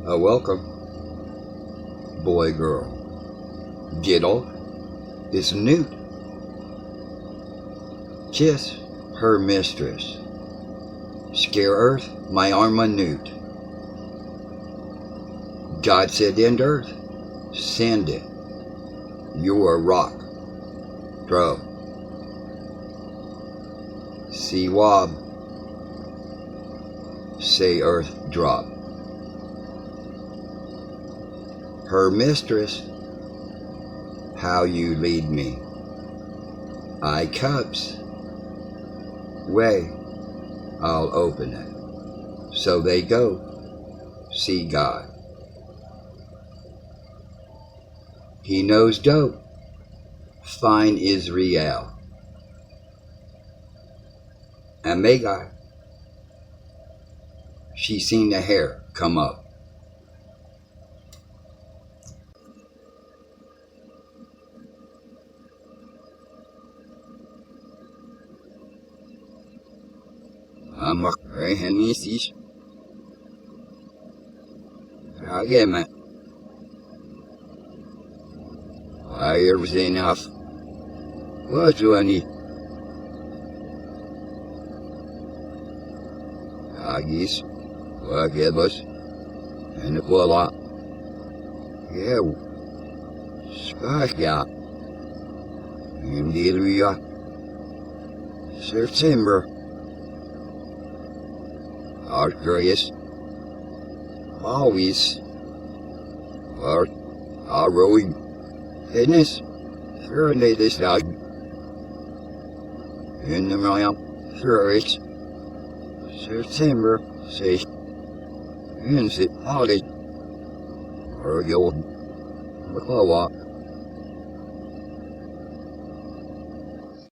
Welcome, boy, girl. Diddle is Newt. Kiss her mistress. Scare earth, my arm on Newt. God said end earth, send it. You're a rock. Throw. See wob. Say earth drop. Her mistress, how you lead me. I cups. Way, I'll open it. So they go, see God. He knows dope. Fine is real. And Megai, she seen the hair come up. I'm a Hennisis. Again, I hear enough. What do I need? Agis, Wagabus, and the Kola. Yeah, Spasha. Indeed, we are September. Are curious. Always. Are rowing. Fitness. Surely this dog. In the realm. Through it. September. Say. In the holiday. Or you'll. Walk.